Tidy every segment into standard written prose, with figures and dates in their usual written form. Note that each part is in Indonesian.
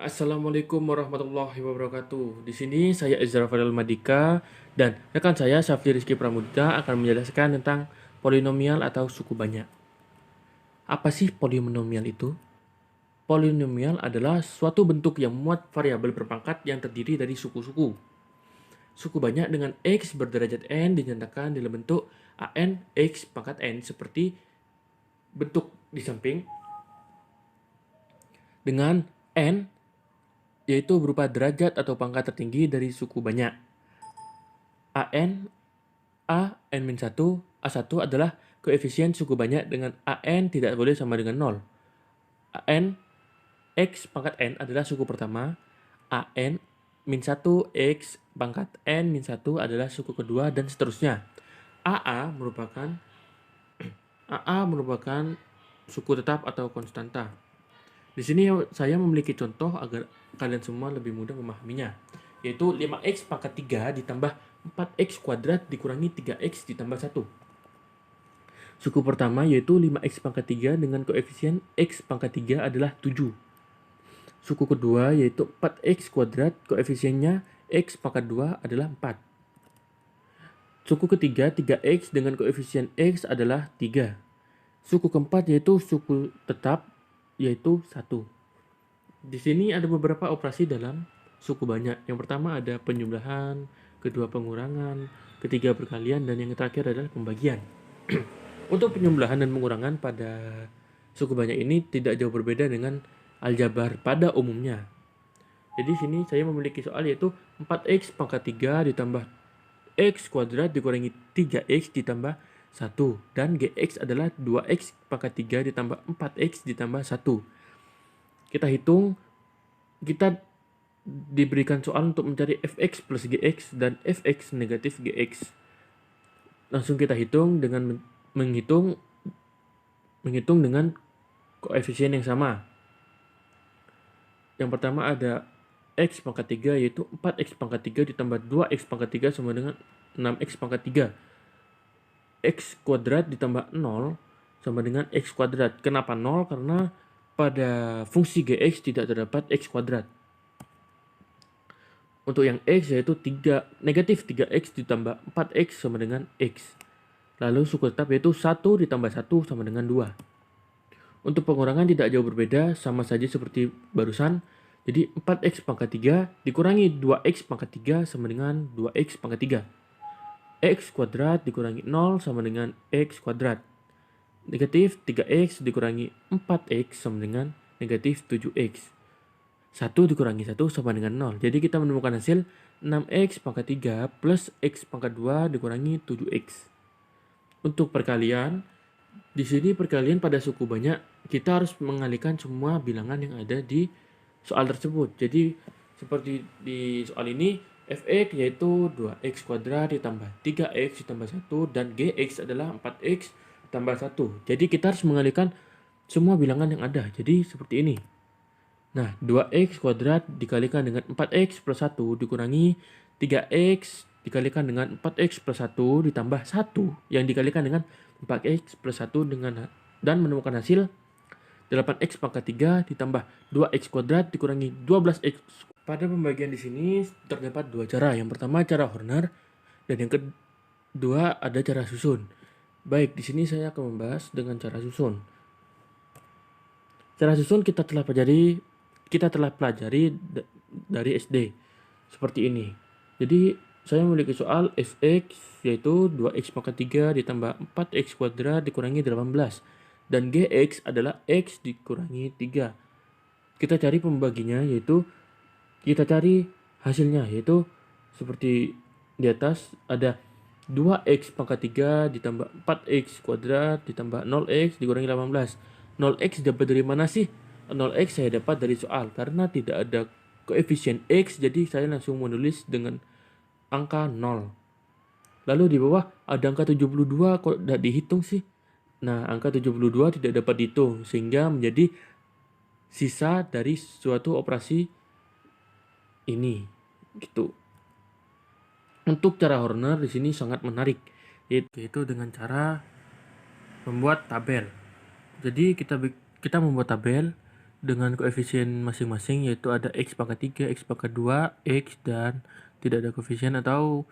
Assalamualaikum warahmatullahi wabarakatuh. Di sini saya Ezra Fadil Madika dan rekan saya Syafri Rizky Pramudia akan menjelaskan tentang polinomial atau suku banyak. Apa sih polinomial itu? Polinomial adalah suatu bentuk yang memuat variabel berpangkat yang terdiri dari suku-suku. Suku banyak dengan x berderajat n dinyatakan dalam bentuk an x pangkat n seperti bentuk di samping dengan n yaitu berupa derajat atau pangkat tertinggi dari suku banyak. A-N-1, A1 adalah koefisien suku banyak dengan AN tidak boleh sama dengan 0. AN X pangkat N adalah suku pertama. AN min 1 X pangkat N min 1 adalah suku kedua dan seterusnya. AA merupakan suku tetap atau konstanta. Di sini saya memiliki contoh agar kalian semua lebih mudah memahaminya, yaitu 5x pangkat 3 ditambah 4x kuadrat dikurangi 3x ditambah 1. Suku pertama yaitu 5x pangkat 3 dengan koefisien x pangkat 3 adalah 7. Suku kedua yaitu 4x kuadrat, koefisiennya x pangkat 2 adalah 4. Suku ketiga 3x dengan koefisien x adalah 3. Suku keempat yaitu suku tetap yaitu 1. Di sini ada beberapa operasi dalam suku banyak. Yang pertama ada penjumlahan, kedua pengurangan, ketiga perkalian, dan yang terakhir adalah pembagian. Untuk penjumlahan dan pengurangan pada suku banyak ini tidak jauh berbeda dengan aljabar pada umumnya. Jadi sini saya memiliki soal yaitu 4x pangkat 3 ditambah x kuadrat dikurangi 3x ditambah 1, dan gx adalah 2x pangkat 3 ditambah 4x ditambah 1. Kita hitung, kita diberikan soal untuk mencari fx plus gx dan fx negatif gx. Langsung kita hitung dengan menghitung dengan koefisien yang sama. Yang pertama ada x pangkat 3 yaitu 4x pangkat 3 ditambah 2x pangkat 3 sama dengan 6x pangkat 3. X kuadrat ditambah 0 sama dengan x kuadrat. Kenapa 0? Karena pada fungsi gx tidak terdapat x kuadrat. Untuk yang x yaitu negatif 3x ditambah 4x sama dengan x. Lalu suku tetap yaitu 1 ditambah 1 sama dengan 2. Untuk pengurangan tidak jauh berbeda, sama saja seperti barusan. Jadi 4x pangkat 3 dikurangi 2x pangkat 3 sama dengan 2x pangkat 3. X kuadrat dikurangi 0 sama dengan x kuadrat. Negatif 3x dikurangi 4x sama dengan negatif 7x. 1 dikurangi 1 sama dengan 0. Jadi kita menemukan hasil 6x pangkat 3 plus x pangkat 2 dikurangi 7x. Untuk perkalian, di sini perkalian pada suku banyak, kita harus mengalihkan semua bilangan yang ada di soal tersebut. Jadi seperti di soal ini, fx yaitu 2x kuadrat ditambah 3x ditambah 1 dan gx adalah 4x tambah 1. Jadi kita harus mengalihkan semua bilangan yang ada. Jadi seperti ini. Nah, 2x kuadrat dikalikan dengan 4x plus 1 dikurangi 3x dikalikan dengan 4x plus 1 ditambah 1 yang dikalikan dengan 4x plus 1 dan menemukan hasil 8x pangkat 3 ditambah 2x kuadrat dikurangi 12x. Pada pembagian di sini terdapat dua cara. Yang pertama cara Horner dan yang kedua ada cara susun. Baik, di sini saya akan membahas dengan cara susun. Cara susun kita telah pelajari dari SD seperti ini. Jadi saya memiliki soal fx yaitu 2x pangkat 3 ditambah 4x kuadrat dikurangi 18 dan gx adalah x dikurangi 3. Kita cari pembaginya yaitu kita cari hasilnya yaitu seperti di atas ada 2x pangkat 3 ditambah 4x kuadrat ditambah 0x dikurangi 18. 0x dapat dari mana sih? 0x saya dapat dari soal karena tidak ada koefisien x, jadi saya langsung menulis dengan angka 0. Lalu di bawah ada angka 72, kok tidak dihitung sih? Nah, angka 72 tidak dapat dihitung sehingga menjadi sisa dari suatu operasi ini gitu. Untuk cara Horner di sini sangat menarik, yaitu dengan cara membuat tabel. Jadi kita membuat tabel dengan koefisien masing-masing, yaitu ada X pangkat 3, X pangkat 2, X, dan tidak ada koefisien atau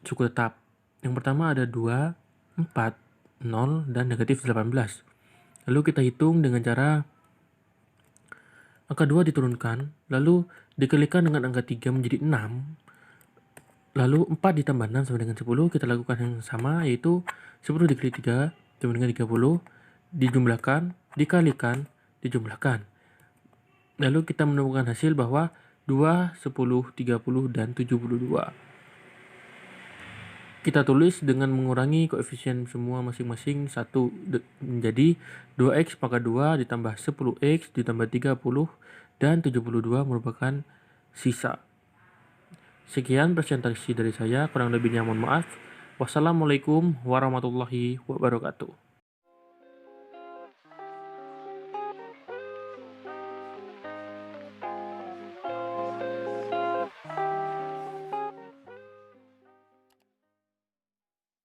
suku tetap. Yang pertama ada 2, 4, 0, dan negatif 18. Lalu kita hitung dengan cara angka 2 diturunkan, lalu dikalikan dengan angka 3 menjadi 6, lalu 4 ditambah 6 sama dengan 10. Kita lakukan yang sama, yaitu 10 dikali 3 sama dengan 30, dijumlahkan, dikalikan, dijumlahkan. Lalu kita menemukan hasil bahwa 2, 10, 30, dan 72. Kita tulis dengan mengurangi koefisien semua masing-masing 1 menjadi 2x pangkat 2 ditambah 10x ditambah 30 dan 72 merupakan sisa. Sekian presentasi dari saya, kurang lebihnya mohon maaf. Wassalamualaikum warahmatullahi wabarakatuh.